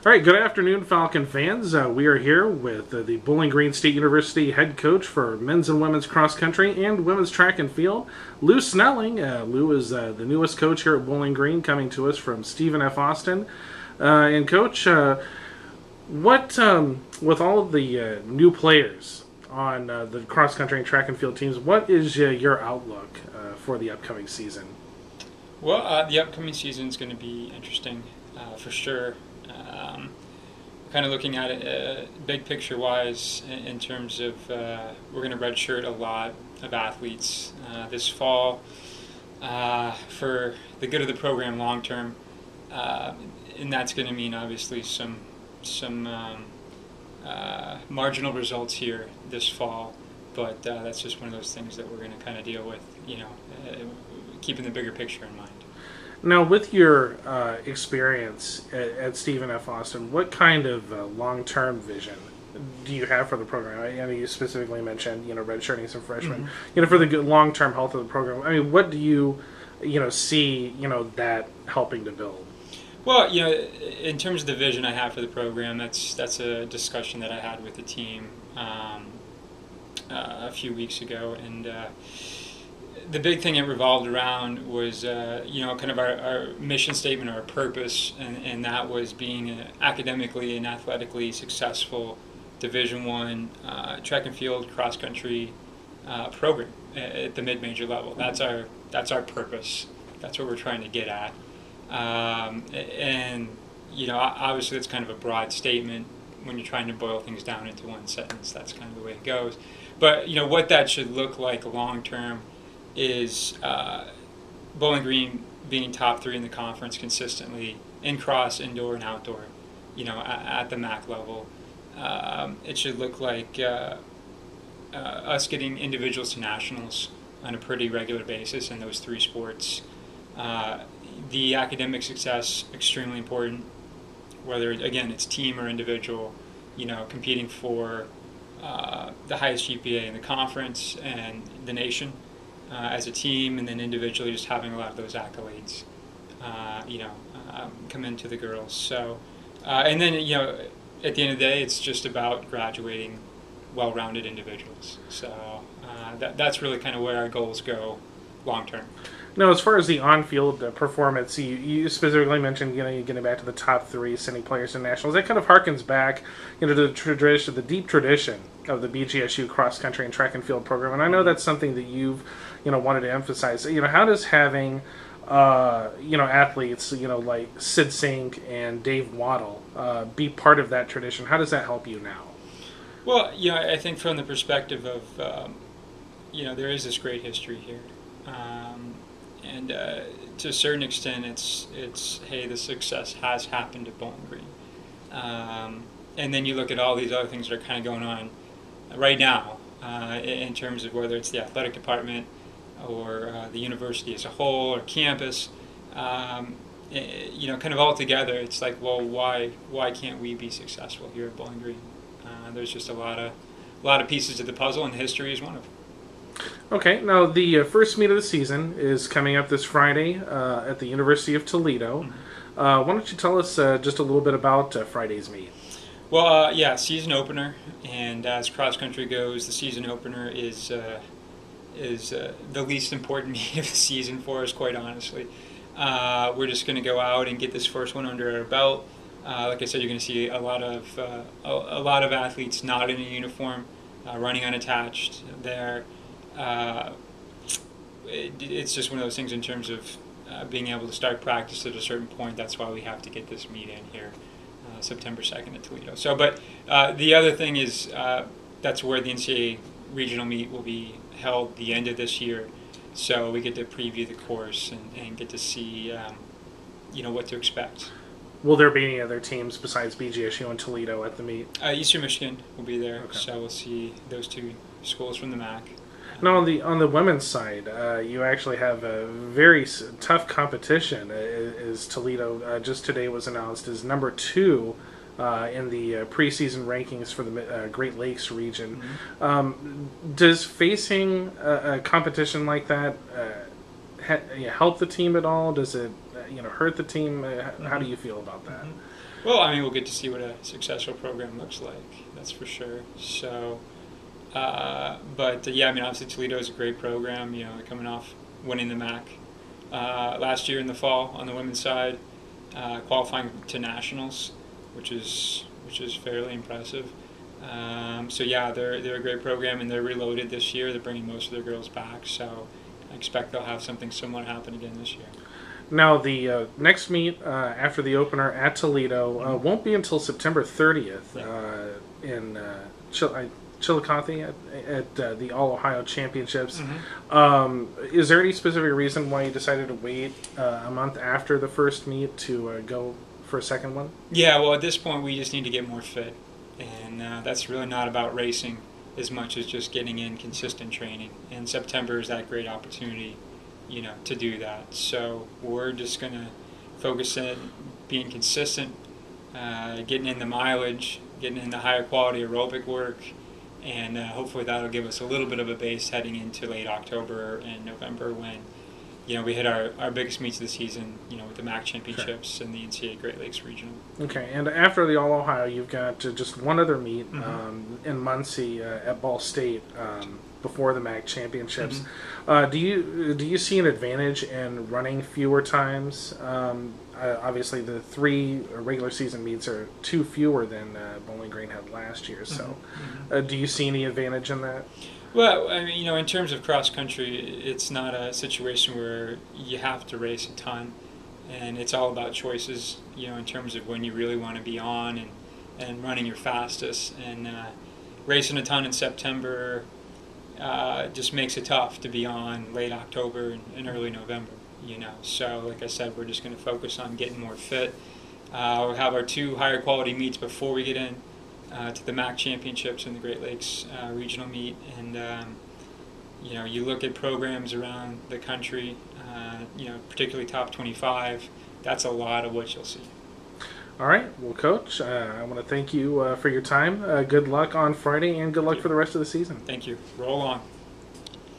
All right, good afternoon, Falcon fans. We are here with the Bowling Green State University head coach for men's and women's cross country and women's track and field, Lou Snelling. Lou is the newest coach here at Bowling Green, coming to us from Stephen F. Austin. And Coach, what with all of the new players on the cross country and track and field teams, what is your outlook for the upcoming season? Well, the upcoming season is going to be interesting for sure. Kind of looking at it big picture wise in terms of we're going to redshirt a lot of athletes this fall for the good of the program long term, and that's going to mean obviously some marginal results here this fall, but that's just one of those things that we're going to kind of deal with, keeping the bigger picture in mind. Now, with your experience at Stephen F. Austin, what kind of long-term vision do you have for the program? I mean, you specifically mentioned, redshirting some freshmen. Mm-hmm. For the good long-term health of the program. I mean, what do you, see, that helping to build? Well, in terms of the vision I have for the program, that's a discussion that I had with the team a few weeks ago, and the big thing it revolved around was, kind of our mission statement, our purpose, and that was being an academically and athletically successful Division I track and field cross country program at the mid-major level. That's our purpose. That's what we're trying to get at. And obviously that's kind of a broad statement when you're trying to boil things down into one sentence. That's kind of the way it goes. But what that should look like long term is Bowling Green being top 3 in the conference consistently in cross, indoor, and outdoor, at the MAC level. It should look like us getting individuals to nationals on a pretty regular basis in those 3 sports. The academic success, extremely important, whether, again, it's team or individual, competing for the highest GPA in the conference and the nation. As a team, and then individually just having a lot of those accolades, come into the girls. So, and then, at the end of the day, it's just about graduating well-rounded individuals. So that's really kind of where our goals go long term. Now, as far as the on-field performance, you specifically mentioned, getting back to the top 3, sending players to nationals. That kind of harkens back, to the tradition, the deep tradition of the BGSU cross-country and track and field program. And I know that's something that you've, wanted to emphasize. How does having, athletes, like Sid Sink and Dave Waddle be part of that tradition? How does that help you now? Well, I think from the perspective of, there is this great history here. And to a certain extent, it's hey, the success has happened at Bowling Green. And then you look at all these other things that are kind of going on right now in terms of whether it's the athletic department or the university as a whole or campus. Kind of all together, it's like, well, why can't we be successful here at Bowling Green? There's just a lot of pieces to the puzzle, and history is one of them. Okay, now the first meet of the season is coming up this Friday at the University of Toledo. Mm-hmm. Why don't you tell us just a little bit about Friday's meet? Well, season opener, and as cross country goes, the season opener is the least important meet of the season for us, quite honestly. We're just going to go out and get this first one under our belt. Like I said, you're going to see a lot of athletes not in a uniform, running unattached there. It's just one of those things in terms of being able to start practice at a certain point. That's why we have to get this meet in here September 2nd at Toledo. So, but the other thing is that's where the NCAA regional meet will be held the end of this year. So we get to preview the course and get to see what to expect. Will there be any other teams besides BGSU and Toledo at the meet? Eastern Michigan will be there, okay. So we'll see those 2 schools from the MAC. Now, on the women's side, you actually have a very tough competition. Is Toledo just today was announced as number 2 in the preseason rankings for the Great Lakes region. Mm-hmm. Does facing a competition like that help the team at all? Does it hurt the team? How do you feel about that? Well, I mean, we'll get to see what a successful program looks like. That's for sure. So, yeah, I mean, obviously Toledo is a great program. You know, coming off winning the MAC last year in the fall on the women's side, qualifying to nationals, which is fairly impressive. So yeah, they're a great program, and they're reloaded this year. They're bringing most of their girls back, so I expect they'll have something similar happen again this year. Now, the next meet after the opener at Toledo won't be until September 30th in Chillicothe at the All-Ohio Championships. Is there any specific reason why you decided to wait a month after the first meet to go for a second one? Yeah, well, at this point, we just need to get more fit. And that's really not about racing as much as just getting in consistent training. And September is that great opportunity, you know, to do that. So we're just going to focus on being consistent, getting in the mileage, getting in the higher quality aerobic work, and hopefully that'll give us a little bit of a base heading into late October and November when, you know, we hit our biggest meets of the season, you know, with the MAC championships and the NCAA Great Lakes Regional. Okay, and after the All-Ohio, you've got just one other meet in Muncie at Ball State before the MAC championships. Do you see an advantage in running fewer times? Obviously, the 3 regular season meets are 2 fewer than Bowling Green had last year. So, do you see any advantage in that? Well, I mean, you know, in terms of cross country, it's not a situation where you have to race a ton, and it's all about choices. You know, in terms of when you really want to be on and running your fastest, and racing a ton in September just makes it tough to be on late October and early November. You know, so like I said, we're just going to focus on getting more fit. We'll have our 2 higher quality meets before we get in to the MAC championships and the Great Lakes regional meet, and you know, you look at programs around the country, you know, particularly top 25. That's a lot of what you'll see. All right, well, Coach, I want to thank you for your time. Good luck on Friday, and good luck for the rest of the season. Thank you. Roll on.